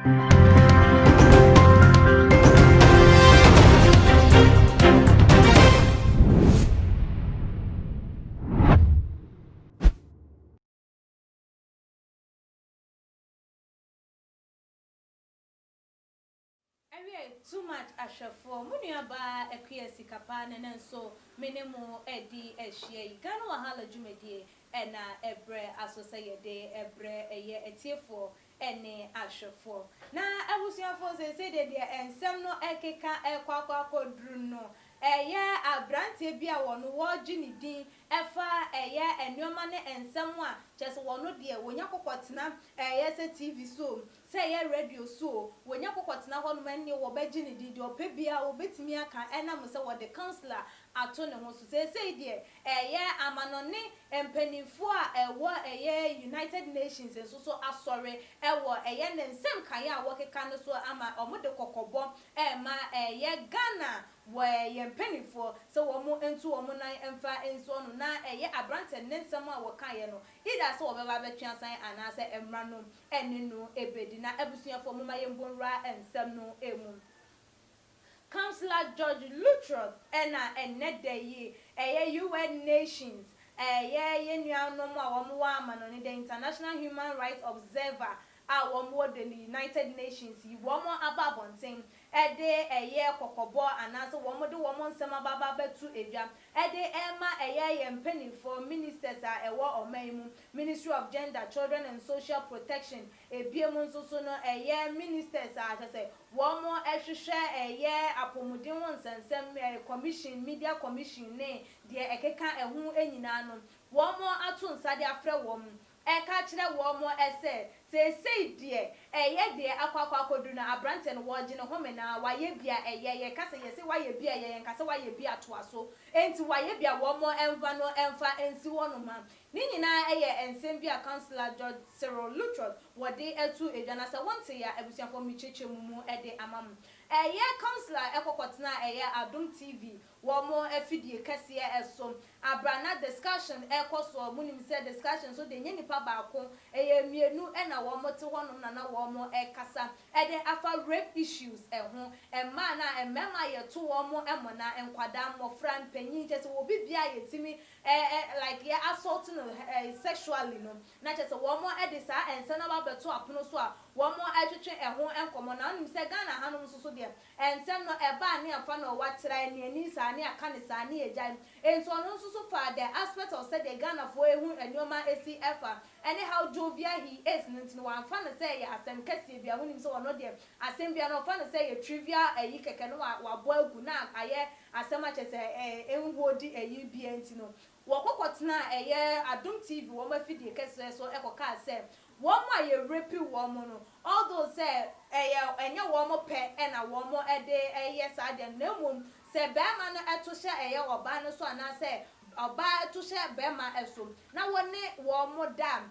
Too much ashafo munua ba ekwe sikapa ne nso menemu edi ehye Ghana wahala dwumedie na ebre asose yede ebre eye etiefo ene ashafo na abusuafo se de ensem no ekeka ekwakwa kodru no eye abrante bia wono wogi ne din efa eye enwoma ne ensem a chese wono de wonya kokotena eye se TV so say ye radio so wonya kokotena ho no mani wo bagi ne di ope bia obetimi aka enam se wo de counselor ato ne ho so say de eye amanone empanifo a ewo eye United Nations enso so asore ewo eye ne nsem kan ya wo keka no so ama omude kokobo ma eye Ghana we empanifo so wo mu entu wo mu nan emfa enso no na eye abrante ne nsem a wo kan ye no ida so wo beba betwa san anase emra no ene no ebedi na abusuafo mu mayembonra ensem no emu Councillor George Luttrell ena enedeyi eye UN Nations ye nuanom a wo wa amano the International Human Rights Observer a wo the United Nations yi wo ababonten ede eye kokobo anaso wo de wo nsem ababa betu edwa ede ema eye yempeni for ministers a ewo omaimu Ministry of Gender, Children and Social Protection ebiemu nso so no eye ministers a tese wo mo ehwehwe eye apomuden won sansem commission media commission ne de ekeka ehu enyina no wo mo atu nsade afre wo mo eka kire wo mo ese sei de eye de akwakwakodu na abrante no wogi ne home na waye bia eye kase yesi waye bia eye kase waye bia to aso enti waye bia wo mo enva no enfa ensi wono ma ni nyina eye ensem bia Councillor George Cyril Luttrell wode etu edwana se wonte ya abusiafo mi cheche mumu ede amam eye Councillor ekokotena eye Adum TV wo mo afidie kase esom abrana discussion ekoso munim se discussion so de nyenipa baako eye mienu na wo mo te honom na wo mo ekasa ede afa rape issues eho emma na emema ye to wo mo emona enkwada mmofra mpanyin je se wo bibia yetimi like ye assault no sexually no na je se wo mo ede sa ense na ba beto apono so a wo mo atwetwe eho enkomo na onim se Ghana hanom so de ensem no eba ne afa no watira ne ani sa ne aka ne sa ne ejan enso no so fa the aspect of say the Ghana for ehu enoma esi efa anyhow Jovia he is nti no amfa no say ya asem kase bia wonim so no de asem bia no fa no say ya trivia ayi keke no wa bo agu na aye asem a chese enwodi ayi bia nti no wokokotena eye Adum TV wo mafidie kase so ekoka say wo mo aye repi wo mo no although say enye wo mo pe na wo mo ede eye sa de na mum say be ma no eto hye eye oba no so ana say oba eto hye be ma eso na woni wo mo dam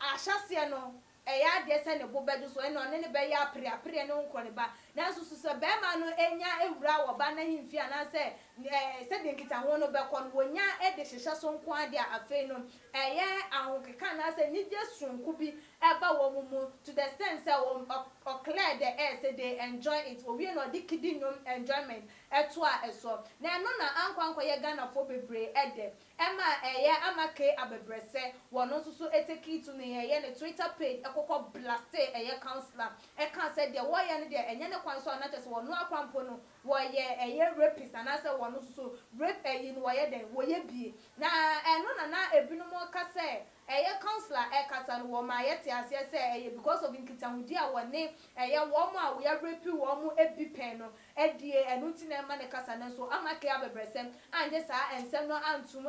ahyase no eya de se ne bobedu so eno ne be ya apre ne nkone ba na so se be ma no enya ewura wo ba na himfi ana se de nkita ho no be kon wonya ede hyehye so nko ade afi no eye ahokeka na se ni je sunku bi eba wo mu to the sense wo clear the air say they enjoy it we no dikidi nyom enjoyment eto a eso na no na ankwanko ye Ghana fo bebre ede ema eye amake abebrese wono so eteki to ne ye ne Twitter page ekoko blast eye councillor e kan say de wo ye ne de enye ne kwan so na chese wono akwampo no wo ye eye rapist ana say wono so rape eye no wo ye den wo ye bie na eno na ebinumo ka say eye councillor kasa no wo ma ye te ase say because of nkitahudi a wone eye wo mo a wo ya rape wo mo ebi pen no edie enu ti na ma ne kasa na so amake abebresem anje sa ensem no antum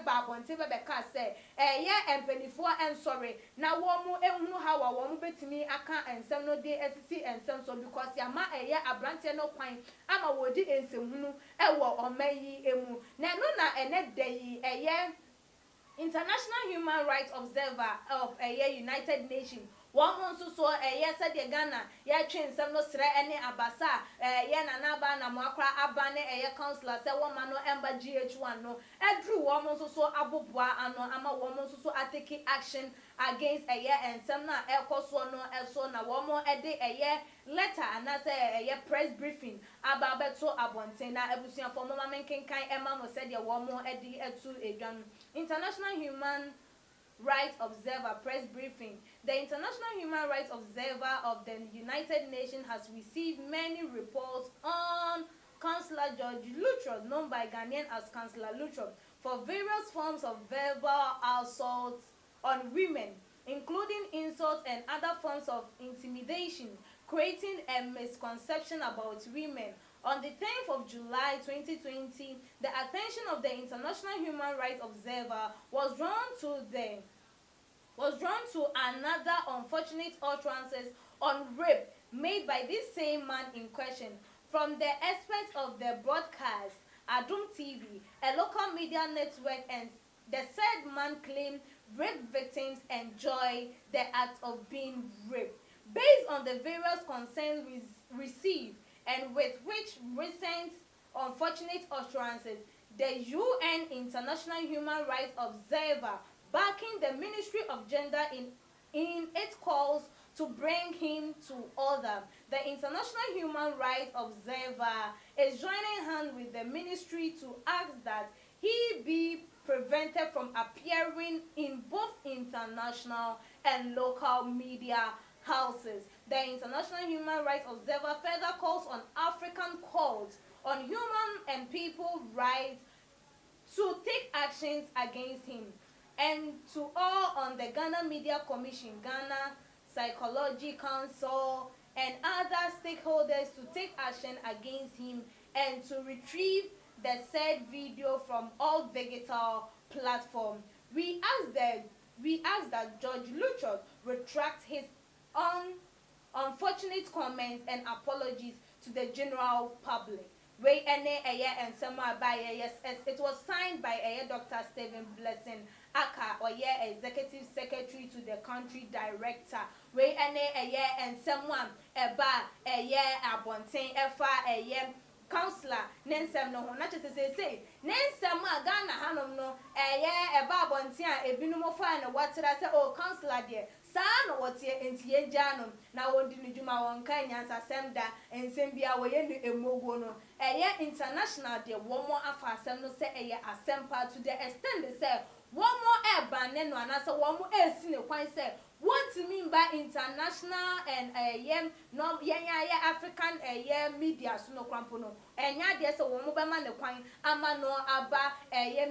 ba bonte be ka say eye empanifo sorry na wo mo ehunu ha wo mo betimi aka ensem no de asisi ensem so because ya ma eye abrante no kwan ama wodi ensemhunu ewo omayi emu na no na ene deyi eye International Human Rights Observer of United Nations wɔn nso so said the Ghana yɛtwe nsɛm no srɛ ne abasa na ba na mo akora aba ne councillor sɛ wɔn no emba GH1 no edru wɔn nso so aboboa ano ama wɔn nso so atake action against nsɛm na ɛkɔ no ɛso na wɔn de letter anase press briefing aba beto abonten na abusuafo mo ma menkenkan ema mo said the wɔn de etu edwan International Human Rights Observer press briefing. The International Human Rights Observer of the United Nations has received many reports on Councillor George Lutrod, known by Ghanaian as Councillor Lutrod, for various forms of verbal assaults on women, including insults and other forms of intimidation, creating a misconception about women. On the 10th of July 2020, the attention of the International Human Rights Observer was drawn to another unfortunate utterances on rape made by this same man in question. From the experts of the broadcast, Adum TV, a local media network, and the said man claimed rape victims enjoy the act of being raped. Based on the various concerns received, and with which recent unfortunate utterances, the UN International Human Rights Observer, backing the Ministry of Gender in its calls to bring him to order, the International Human Rights Observer is joining hands with the ministry to ask that he be prevented from appearing in both international and local media houses. The International Human Rights Observer further calls on African courts on human and people rights to take actions against him, and to all on the Ghana Media Commission, Ghana Psychology Council, and other stakeholders to take action against him and to retrieve the said video from all digital platforms. We ask that George Lutrod retract his unfortunate comments and apologies to the general public. And some yes, it was signed by Dr. Stephen Blessing Aka, or executive secretary to the country director. And someone abontain councillor nensem no ho na chese say nensem a Ghana hanom no eba abonten a ebinum fa na watira say oh councillor there saa no wote entie gyanom na wondi no dwuma won kan nyansa semda ensem bia wo ye no emogo no international there wo mo afa asem no say asempa to the extent say wo mo eba ne no anase wo mo esi ne kwan say what to mean by international and no African media so no kwampo no enya de se wo mo be ma ne kwan ama no aba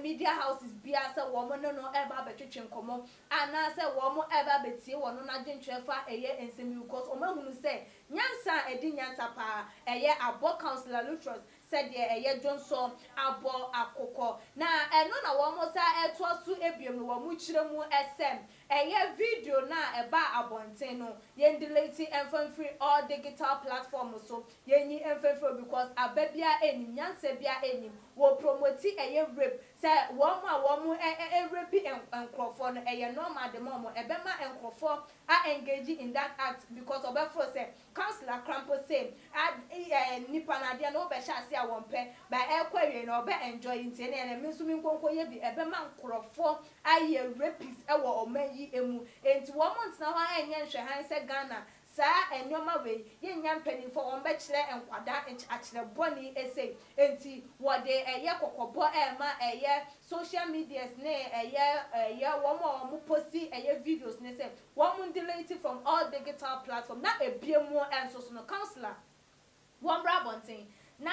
media houses bia se wo mo no eba betwetwe nkomo ana se wo mo eba betie wo no na dwentwefa ensemi because o mahunu se nyansa edi nyansa pa abo councillor Lutrod said Johnson abo akoko na eno na wo mo sa etoasu ebiem no wo mu kire mu SM video na eba abonten no yen delete free all digital platforms so yenyi free because ababia enim nyansa bia enim wo promote rape say wo mo rape enkrofo no normal de mo ebema enkrofo a engage in that act because obefo say councillor Crampo say nipa na de no be sha se a wonpe by ekwawie no be enjoy ntie na me nso mi nkonko ye bi ebema enkrofo aye rapist ewo omayi emu enti wo month na wa enye nhwe han se Ghana saa enyoma we ye nya mpanimfo won be kire enkwada akire boni ese enti wo de kokobo ma social medias ne wo mo posti videos ne se wo mo delete from all digital platform na ebiemu enso so no councillor won bra bonten na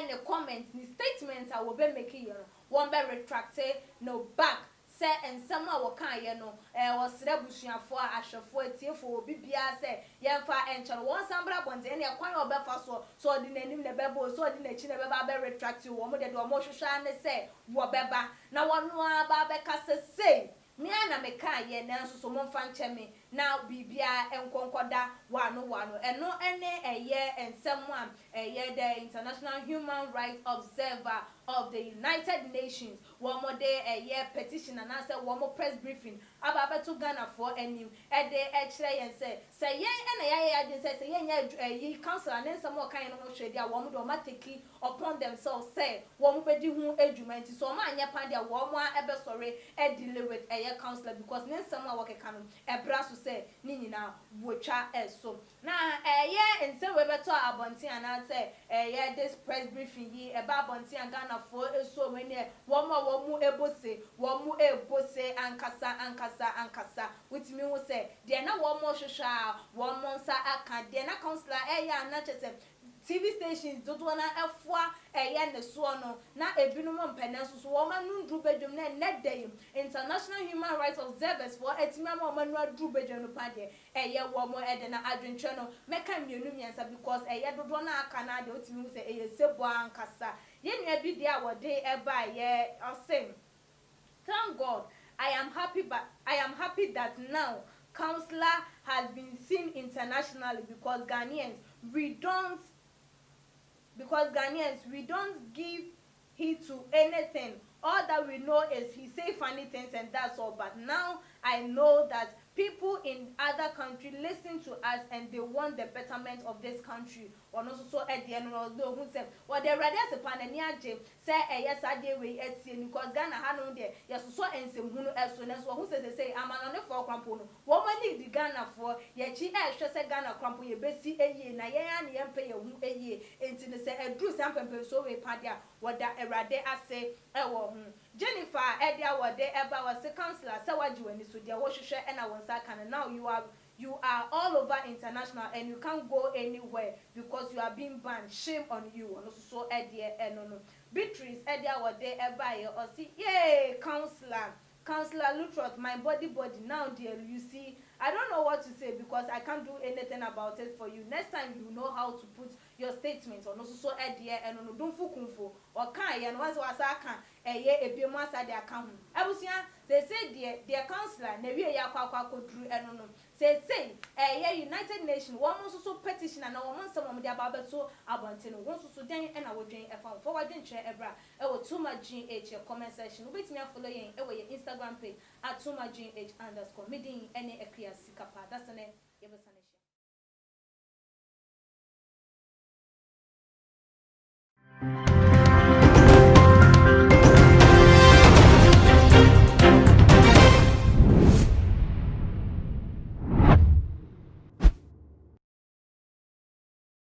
ne comment ni statement a wo be make you won be retract no back say and some a kan ye no was rebusuafo a ahwefo atiefo bibia say yemfa enchero won sambra bonte ne kwan obefa so di nanim ne bebo so di nachi ne beba be retract wo mo de do mo hwehwa ne say wo beba na wonu aba be kase say me ana me kan ye nanso so mo mfa nche me now bibia enkonkoda wano eno ene eye ensem eye the International Human Rights Observer of the United Nations one more day eye petition and answer one more press briefing about to Ghana for enim e de ekire yen say yen ena ya say yen council and some more kind of shade one do take upon themselves say one bedi hu adwuma nti so ma anya pan dia one more ebe sorry e deal with eye councilor because nen some work kanu e bra so say ni nyina wotwa eso na eye nse we beto abonti and say eye this press briefing yi eba abonti and Ghana for eso many one mu ebose ankasa with me who say there na one more shosha one monster aka there na councilor eye na chese TV stations do na efwa eye ne so no na ebinom mpenenso so wo manu ndru bedwum na nedey International Human Rights Observers for etimam wo manu adru bedwum no pade eye wo mo ede na adwentwe no meka mienu miensa because eye dodo na aka na de otimi hu say eye sebo ankasa ye nua bi dia wo de eba ye osem. Thank God I am happy that now counselor has been seen internationally because Ghanaians we don't give heed to anything. All that we know is he say funny things and that's all. But now I know that people in other countries listen to us and they want the betterment of this country. Or also so at the end of the who said, well, they rather say Panania say yes, I did we at because Ghana had no there. Yes, so and some who as soon as who says they say I'm on the four crampono. What money the Ghana for? Yet she just said Ghana crampo ye besi a year, na yan pay a year, and to say a drew sample so we padia what that a rade I say, Jennifer Edia what they ever was a counselor, so what you and so dear wash share and I was and now you are all over international and you can't go anywhere because you are being banned. Shame on you. And also so Edia and no Beatrice Edia what they ever or see yay Counselor Lutroth, my body now dear you see I don't know what to say because I can't do anything about it for you. Next time you know how to put your statements on also so Edia and no don't fukunfo or can and once was I can a be more side their account. I was they say dear counselor never ya kwa drew and no say United Nations one also petition and one some of their barber so abantino one so then and I would drink a phone forward didn't share ebra too much GH your comment section wait me following away your Instagram page at too much GH _ meeting any appears sikapa that's the name.